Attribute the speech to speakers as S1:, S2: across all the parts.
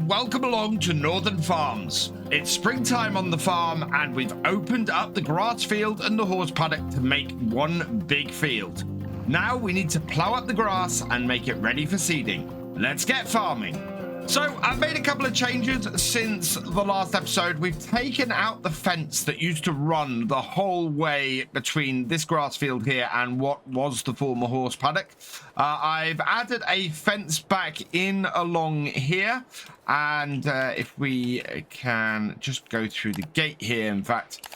S1: and welcome along to Northern Farms. It's springtime on the farm and we've opened up the grass field and the horse paddock to make one big field. Now we need to plow up the grass and make it ready for seeding. Let's get farming. So I've made a couple of changes since the last episode. We've taken out the fence that used to run the whole way between this grass field here and what was the former horse paddock. I've added a fence back in along here, and if we can just go through the gate here, in fact,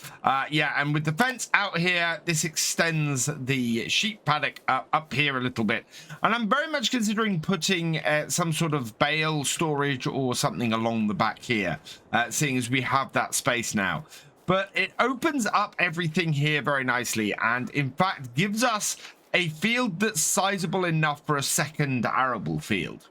S1: yeah, and with the fence out here, this extends the sheep paddock up here a little bit, and I'm very much considering putting some sort of bale storage or something along the back here, seeing as we have that space now. But it opens up everything here very nicely, and in fact gives us a field that's sizable enough for a second arable field.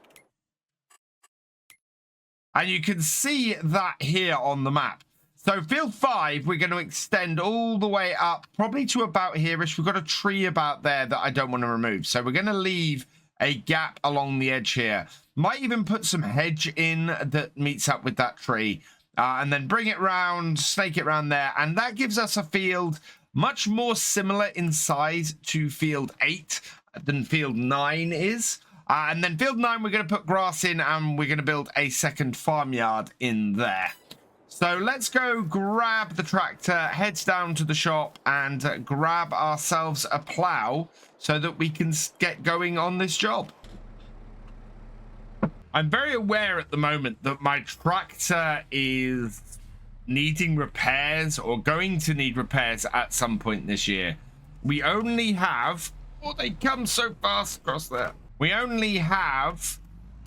S1: And you can see that here on the map. So field 5, we're going to extend all the way up, probably to about here-ish. We've got a tree about there that I don't want to remove. So we're going to leave a gap along the edge here. Might even put some hedge in that meets up with that tree. And then bring it round, snake it round there. And that gives us a field much more similar in size to field 8 than field 9 is. And then field 9, we're going to put grass in and we're going to build a second farmyard in there. So let's go grab the tractor, heads down to the shop and grab ourselves a plow so that we can get going on this job. I'm very aware at the moment that my tractor is needing repairs or going to need repairs at some point this year. We only have, oh, they come so fast across there. We only have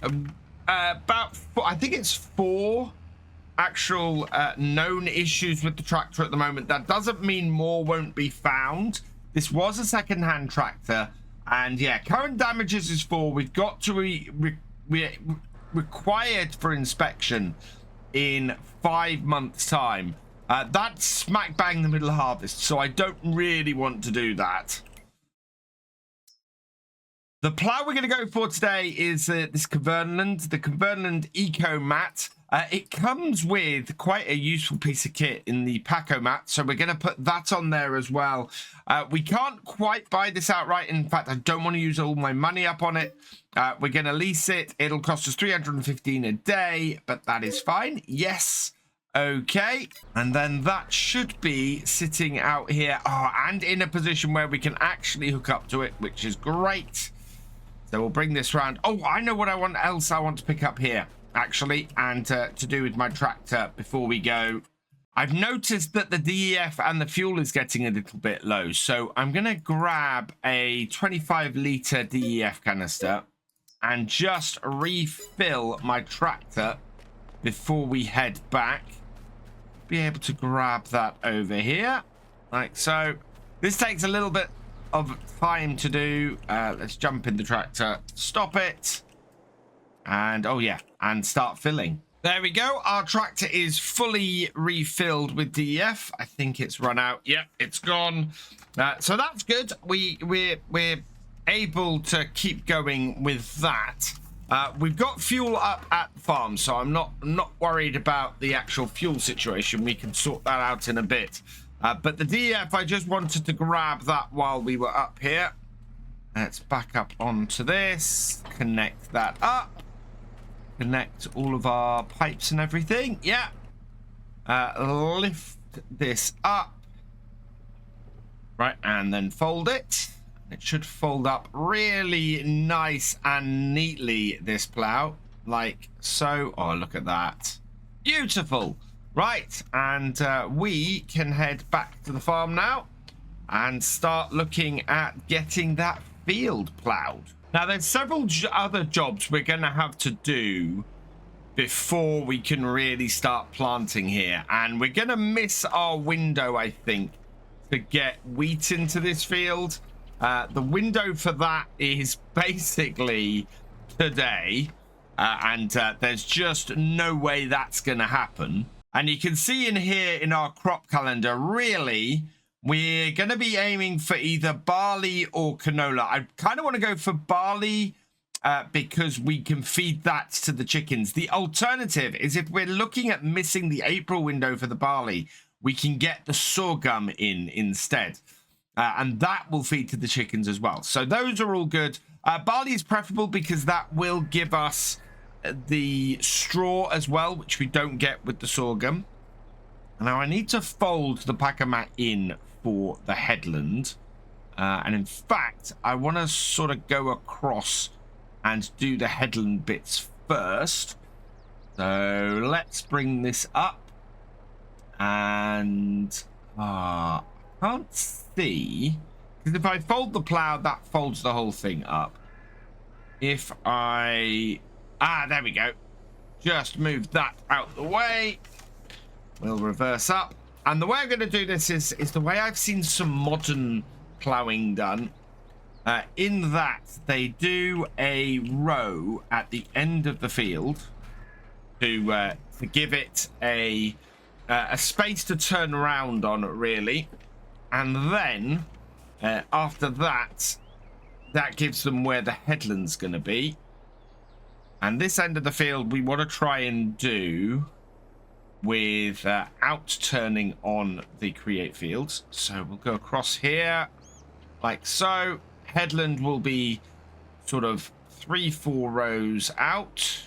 S1: about I think it's 4 actual known issues with the tractor at the moment. That doesn't mean more won't be found. This was a second-hand tractor, and yeah, current damages is 4. We've got to required for inspection in 5 months' time. That's smack bang in the middle of harvest, so I don't really want to do that. The plow we're going to go for today is this Kverneland, the Kverneland Eco Mat. It comes with quite a useful piece of kit in the Paco Mat, so we're going to put that on there as well. We can't quite buy this outright. In fact, I don't want to use all my money up on it. We're going to lease it. It'll cost us 315 a day, but that is fine. Yes. Okay. And then that should be sitting out here. Oh, and in a position where we can actually hook up to it, which is great. So we'll bring this round. Oh, I know what I want to pick up here, actually, and to do with my tractor before we go. I've noticed that the DEF and the fuel is getting a little bit low, so I'm going to grab a 25-litre DEF canister and just refill my tractor before we head back. Be able to grab that over here, like so. This takes a little bit of time to do. Let's jump in the tractor, stop it, and oh yeah, and start filling. There we go. Our tractor is fully refilled with DEF. I think it's run out. Yep, it's gone. So that's good. We're able to keep going with that. We've got fuel up at the farm, so I'm not worried about the actual fuel situation. We can sort that out in a bit. But the DEF, I just wanted to grab that while we were up here. Let's back up onto this. Connect that up. Connect all of our pipes and everything. Yeah. Lift this up. Right, and then fold it. It should fold up really nice and neatly, this plow. Like so. Oh, look at that. Beautiful. Right, and we can head back to the farm now and start looking at getting that field plowed. Now, there's several other jobs we're going to have to do before we can really start planting here. And we're going to miss our window, I think, to get wheat into this field. The window for that is basically today. And there's just no way that's going to happen. And you can see in here in our crop calendar, really, we're going to be aiming for either barley or canola. I kind of want to go for barley because we can feed that to the chickens. The alternative is if we're looking at missing the April window for the barley, we can get the sorghum in instead. And that will feed to the chickens as well. So those are all good. Barley is preferable because that will give us the straw as well, which we don't get with the sorghum. Now I need to fold the packer mat in for the headland. And in fact, I want to sort of go across and do the headland bits first. So let's bring this up. And I can't see, because if I fold the plow, that folds the whole thing up. If I there we go, just move that out the way, we'll reverse up. And the way I'm going to do this is the way I've seen some modern plowing done, in that they do a row at the end of the field to give it a space to turn around on, really. And then after that, that gives them where the headland's going to be. And this end of the field, we want to try and do with out turning on the create fields. So we'll go across here like so. Headland will be sort of 3-4 rows out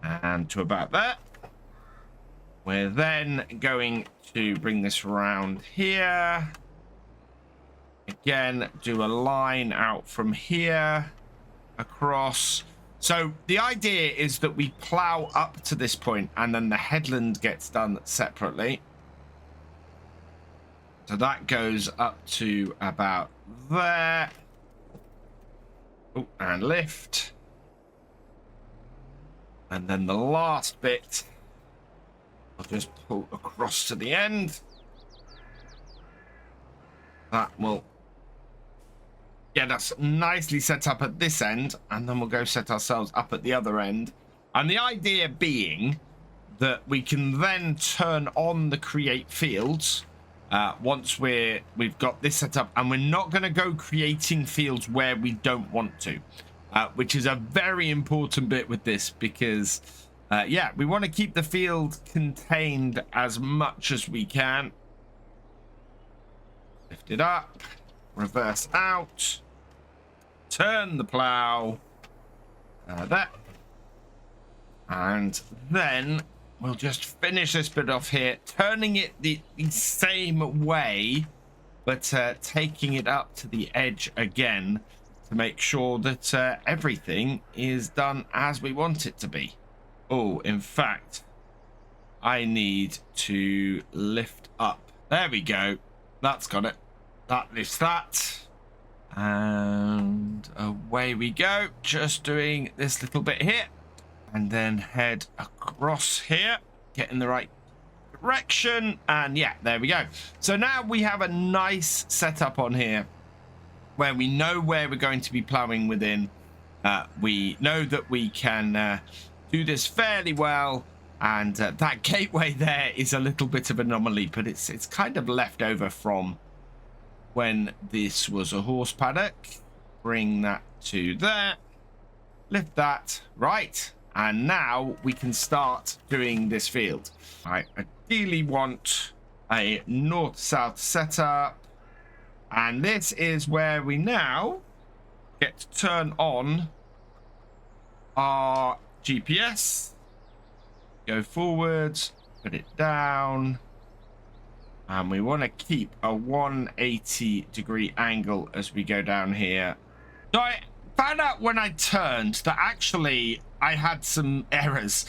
S1: and to about there. We're then going to bring this around here. Again, do a line out from here across. So the idea is that we plow up to this point and then the headland gets done separately. So that goes up to about there. Oh, and lift. And then the last bit, I'll just pull across to the end. That will get us nicely set up at this end, and then we'll go set ourselves up at the other end. And the idea being that we can then turn on the create fields once we've got this set up, and we're not going to go creating fields where we don't want to, which is a very important bit with this, because yeah, we want to keep the field contained as much as we can. Lift it up, reverse out, turn the plow there, and then we'll just finish this bit off here, turning it the same way, but taking it up to the edge again to make sure that everything is done as we want it to be. Oh, in fact, I need to lift up. There we go. That's got it. That lifts that. And away we go. Just doing this little bit here. And then head across here. Get in the right direction. And yeah, there we go. So now we have a nice setup on here where we know where we're going to be plowing within. We know that we can do this fairly well. And that gateway there is a little bit of an anomaly, but it's kind of left over from when this was a horse paddock. Bring that to there. Lift that. Right. And now we can start doing this field. I ideally want a north-south setup. And this is where we now get to turn on our GPS. Go forwards, put it down. And we want to keep a 180-degree angle as we go down here. So I found out when I turned that actually I had some errors.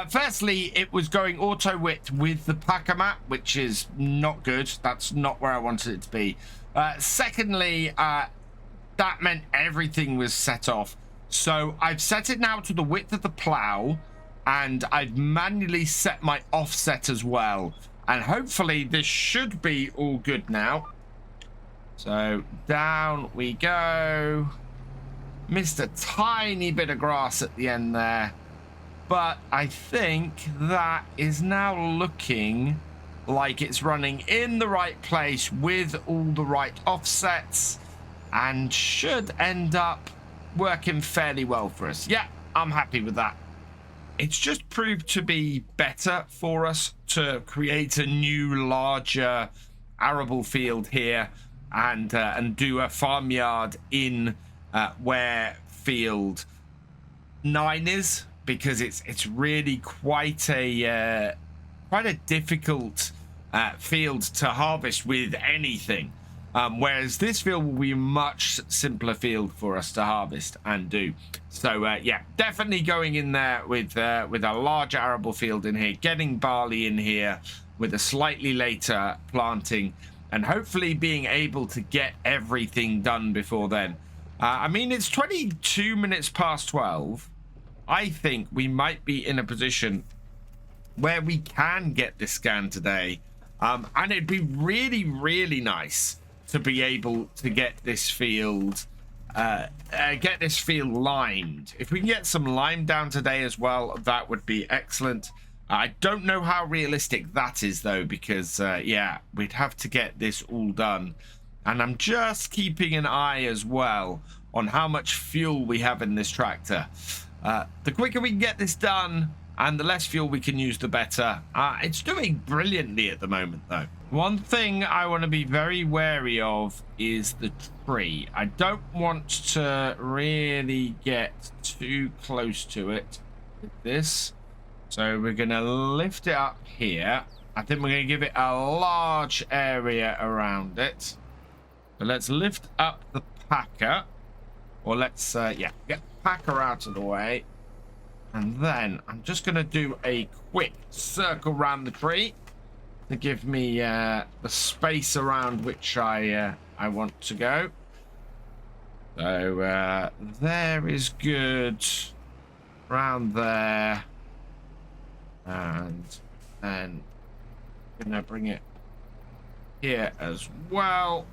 S1: Firstly, it was going auto width with the packer mat, which is not good. That's not where I wanted it to be. Secondly, that meant everything was set off. So I've set it now to the width of the plow, and I've manually set my offset as well. And hopefully this should be all good now. So down we go. Missed a tiny bit of grass at the end there. But I think that is now looking like it's running in the right place with all the right offsets, and should end up working fairly well for us. Yeah, I'm happy with that. It's just proved to be better for us to create a new, larger arable field here and do a farmyard in where field 9 is, because it's really quite a difficult field to harvest with anything. Whereas this field will be a much simpler field for us to harvest and do. So yeah, definitely going in there with a larger arable field in here, getting barley in here with a slightly later planting, and hopefully being able to get everything done before then. I mean, it's 22 minutes past 12. I think we might be in a position where we can get this scan today. And it'd be really, really nice to be able to get this field limed. If we can get some lime down today as well, that would be excellent. I don't know how realistic that is though, because yeah, we'd have to get this all done. And I'm just keeping an eye as well on how much fuel we have in this tractor. The quicker we can get this done and the less fuel we can use, the better. It's doing brilliantly at the moment though. One thing I want to be very wary of is the tree. I don't want to really get too close to it with this. So we're going to lift it up here. I think we're going to give it a large area around it. So let's lift up the packer. Or let's, yeah, get the packer out of the way. And then I'm just going to do a quick circle around the tree to give me the space around which I want to go. So there is good. Around there. And then I'm going to bring it here as well.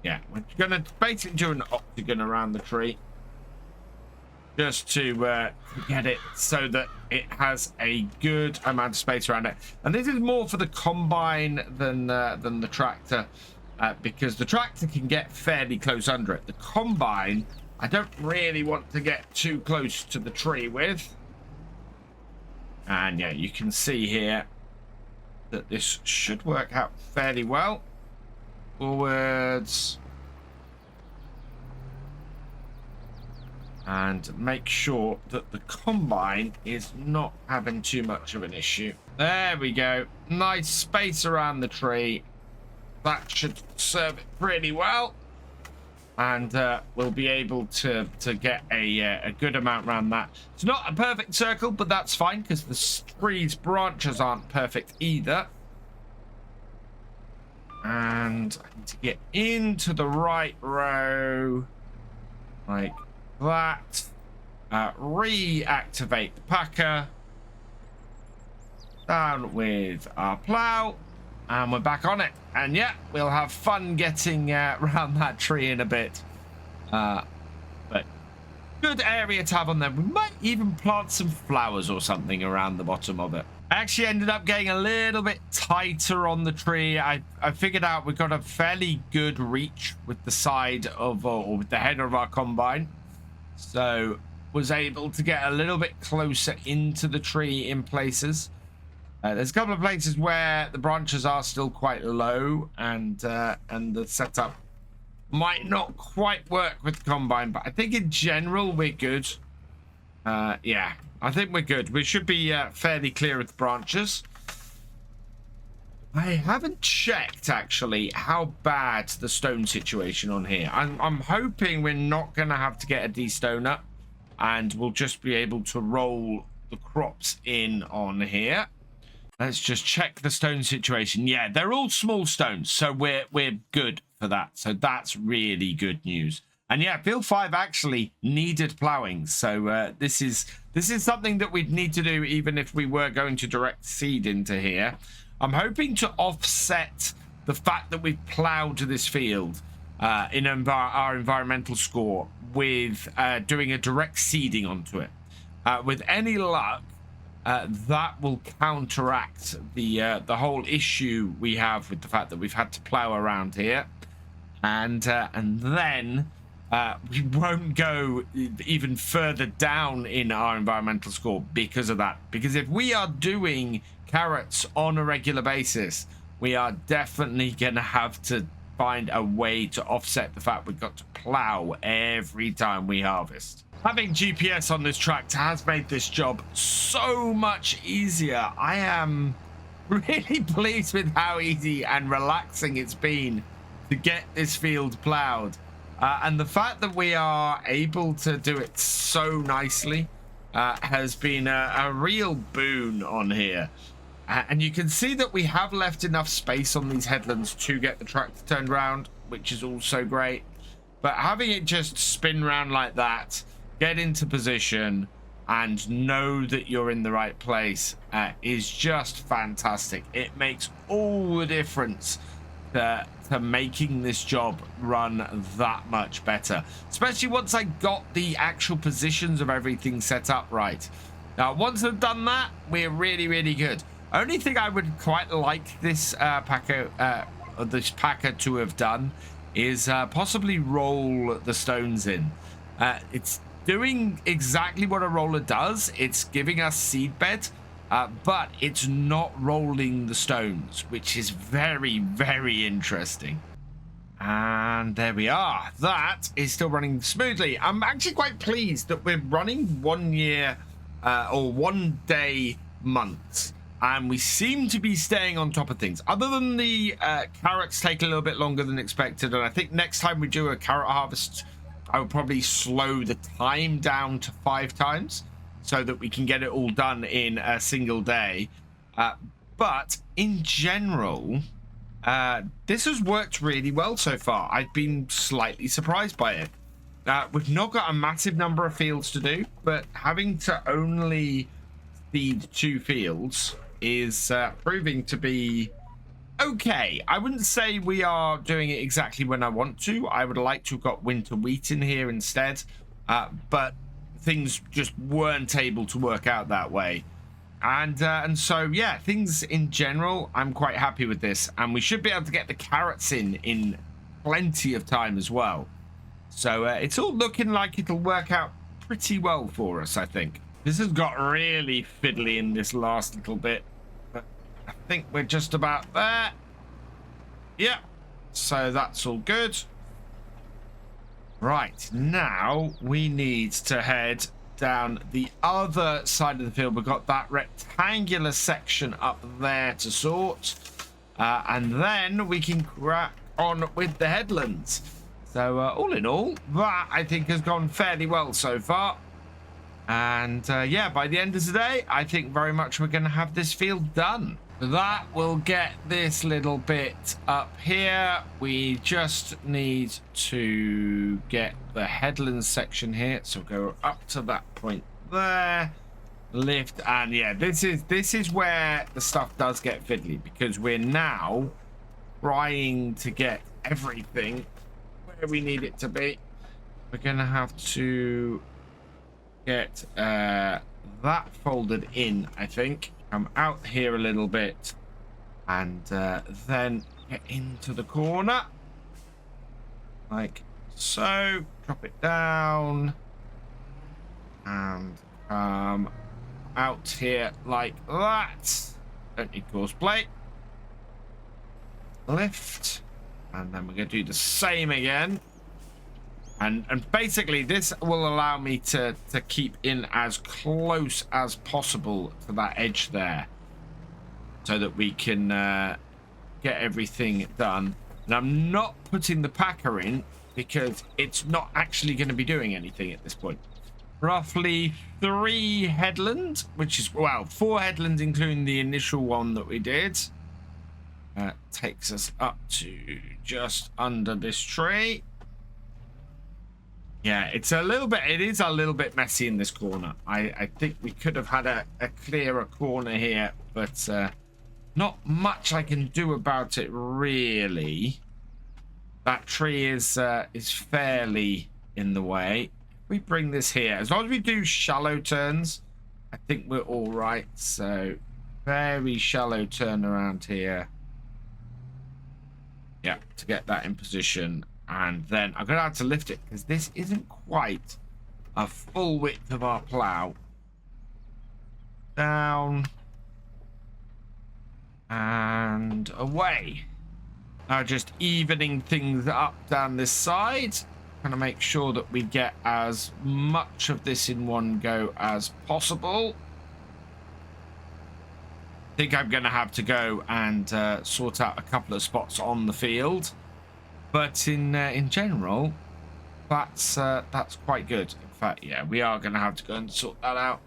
S1: Yeah, we're going to basically do an octagon around the tree. Just to get it so that it has a good amount of space around it. And this is more for the combine than the tractor, because the tractor can get fairly close under it. The combine, I don't really want to get too close to the tree with. And yeah, you can see here that this should work out fairly well. Forwards. And make sure that the combine is not having too much of an issue. There we go. Nice space around the tree. That should serve it pretty well. And we'll be able to get a good amount around that. It's not a perfect circle, but that's fine because the tree's branches aren't perfect either. And I need to get into the right row. Like that. Reactivate the packer. Down with our plow. And we're back on it. And yeah, we'll have fun getting around that tree in a bit. But good area to have on there. We might even plant some flowers or something around the bottom of it. I actually ended up getting a little bit tighter on the tree. I figured out we've got a fairly good reach with the side of, or with the header of our combine. So was able to get a little bit closer into the tree in places. There's a couple of places where the branches are still quite low and the setup might not quite work with the combine, but I think in general we're good. Yeah, I think we're good. We should be fairly clear of the branches. I haven't checked actually how bad the stone situation on here. I'm hoping we're not going to have to get a destoner and we'll just be able to roll the crops in on here. Let's just check the stone situation. Yeah, they're all small stones, so we're good for that. So that's really good news. And yeah, field 5 actually needed plowing. So this is something that we'd need to do even if we were going to direct seed into here. I'm hoping to offset the fact that we've plowed this field in our environmental score with doing a direct seeding onto it. With any luck, that will counteract the whole issue we have with the fact that we've had to plow around here. and then we won't go even further down in our environmental score because of that. Because if we are doing carrots on a regular basis, we are definitely gonna have to find a way to offset the fact we've got to plow every time we harvest. Having GPS on this tractor has made this job so much easier. I am really pleased with how easy and relaxing it's been to get this field plowed. And the fact that we are able to do it so nicely has been a real boon on here. And you can see that we have left enough space on these headlands to get the tractor turned around, which is also great. But having it just spin around like that, get into position, and know that you're in the right place is just fantastic. It makes all the difference to making this job run that much better, especially once I got the actual positions of everything set up right. Now, once I've done that, we're really, really good. Only thing I would quite like this packer to have done is possibly roll the stones in. It's doing exactly what a roller does. It's giving us seed bed, but it's not rolling the stones, which is very, very interesting. And there we are. That is still running smoothly. I'm actually quite pleased that we're running 1 year or 1 day months. And we seem to be staying on top of things. Other than the carrots take a little bit longer than expected. And I think next time we do a carrot harvest, I will probably slow the time down to 5 times so that we can get it all done in a single day. But in general, this has worked really well so far. I've been slightly surprised by it. We've not got a massive number of fields to do, but having to only feed 2 fields is proving to be okay. I wouldn't say we are doing it exactly when I want to. I would like to have got winter wheat in here instead, but things just weren't able to work out that way. And so, yeah, things in general, I'm quite happy with this. And we should be able to get the carrots in plenty of time as well. So it's all looking like it'll work out pretty well for us, I think. This has got really fiddly in this last little bit, but I think we're just about there. Yeah, so that's all good. Right, now we need to head down the other side of the field. We've got that rectangular section up there to sort, and then we can crack on with the headlands. So all in all, that I think has gone fairly well so far. And yeah, by the end of the day, I think very much we're going to have this field done. That will get this little bit up here. We just need to get the headlands section here. So go up to that point there, lift, and yeah, this is where the stuff does get fiddly, because we're now trying to get everything where we need it to be. We're going to have to get that folded in, I think. Come out here a little bit, and then get into the corner like so. Drop it down and come out here like that. Don't need course plate. Lift, and then we're going to do the same again. And basically this will allow me to keep in as close as possible to that edge there, so that we can get everything done. And I'm not putting the packer in because it's not actually going to be doing anything at this point. Roughly 3 headlands, which is, well, 4 headlands including the initial one that we did. Takes us up to just under this tree. Yeah, it is a little bit messy in this corner. I think we could have had a clearer corner here, but not much I can do about it, really. That tree is fairly in the way. We bring this here. As long as we do shallow turns, I think we're all right. So, very shallow turn around here. Yeah, to get that in position. And then I'm going to have to lift it because this isn't quite a full width of our plow. Down. And away. Now just evening things up down this side. Trying to make sure that we get as much of this in one go as possible. I think I'm going to have to go and sort out a couple of spots on the field. But in general, that's quite good. In fact, yeah, we are going to have to go and sort that out.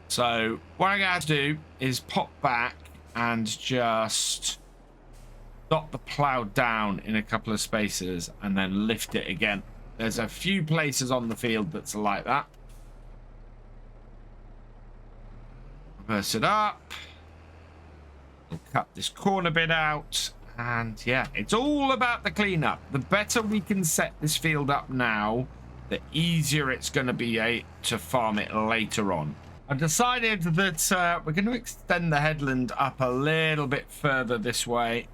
S1: So what I'm going to have to do is pop back and just dot the plow down in a couple of spaces and then lift it again. There's a few places on the field that's like that. Reverse it up. We'll cut this corner bit out. And yeah, it's all about the cleanup. The better we can set this field up now, the easier it's going to be to farm it later on. I've decided that we're going to extend the headland up a little bit further this way.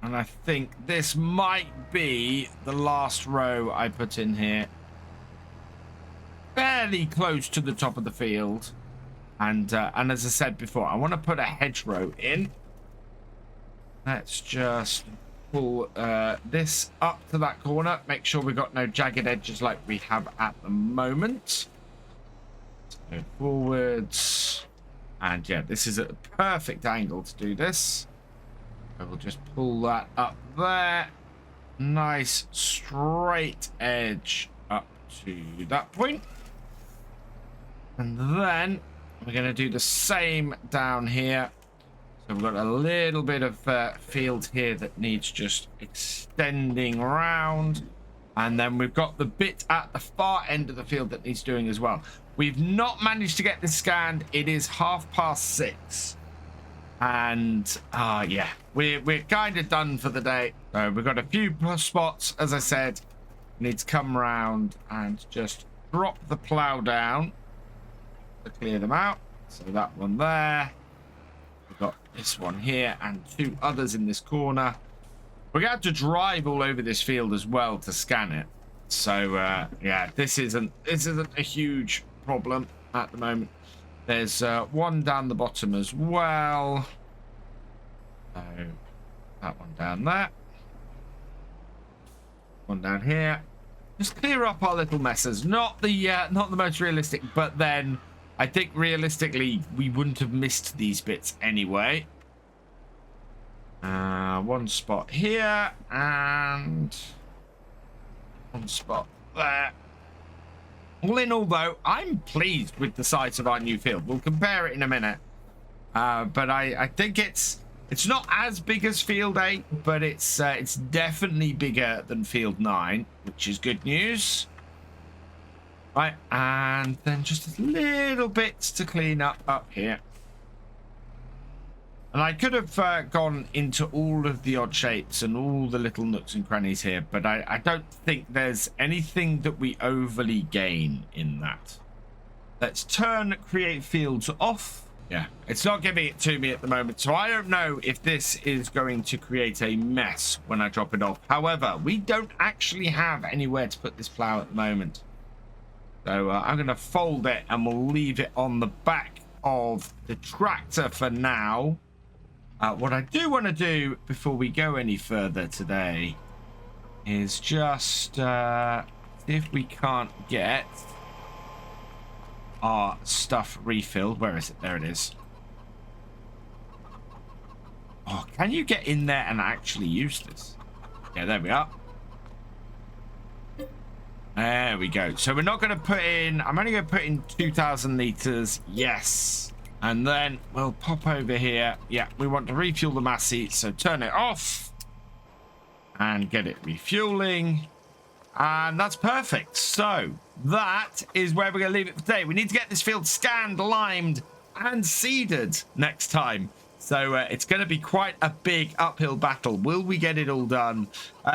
S1: And I think this might be the last row I put in here. Fairly close to the top of the field. And as I said before, I want to put a hedgerow in. Let's just pull this up to that corner. Make sure we've got no jagged edges like we have at the moment. So forwards. And yeah, this is a perfect angle to do this. I will just pull that up there. Nice straight edge up to that point. And then we're going to do the same down here. So we've got a little bit of field here that needs just extending around. And then we've got the bit at the far end of the field that needs doing as well. We've not managed to get this scanned. It is 6:30. And yeah, we're kind of done for the day. So we've got a few spots, as I said. We need to come around and just drop the plow down to clear them out. So that one there. We've got this one here and two others in this corner. We're going to have to drive all over this field as well to scan it. So yeah, this isn't a huge problem at the moment. There's one down the bottom as well. So that one down there. One down here. Just clear up our little messes. Not the most realistic, but then I think realistically we wouldn't have missed these bits anyway. One spot here and one spot there. All in all, though, I'm pleased with the size of our new field. We'll compare it in a minute. But I think it's not as big as Field 8, but it's definitely bigger than Field 9, which is good news. Right, and then just a little bit to clean up here. And I could have gone into all of the odd shapes and all the little nooks and crannies here, but I don't think there's anything that we overly gain in that. Let's turn create fields off. Yeah, it's not giving it to me at the moment, so I don't know if this is going to create a mess when I drop it off. However, we don't actually have anywhere to put this plow at the moment. So I'm going to fold it and we'll leave it on the back of the tractor for now. What I do want to do before we go any further today is just see if we can't get our stuff refilled. Where is it? There it is. Oh, can you get in there and actually use this? Yeah, there we are. There we go. So we're not going to put in, I'm only going to put in 2,000 liters. Yes. And then we'll pop over here. Yeah, we want to refuel the Massey, so turn it off and get it refueling. And that's perfect. So that is where we're going to leave it for today. We need to get this field scanned, limed, and seeded next time. So it's going to be quite a big uphill battle. Will we get it all done?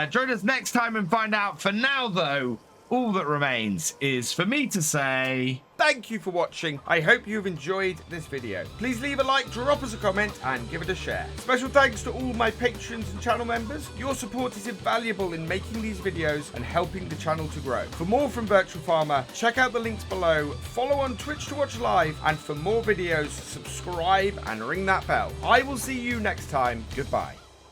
S1: Join us next time and find out. For now, though, all that remains is for me to say
S2: Thank you for watching. I hope you've enjoyed this video. Please leave a like, drop us a comment, and give it a share. Special thanks to all my patrons and channel members. Your support is invaluable in making these videos and helping the channel to grow. For more from Virtual Farmer, check out the links below, follow on Twitch to watch live, and for more videos, subscribe and ring that bell. I will see you next time. Goodbye.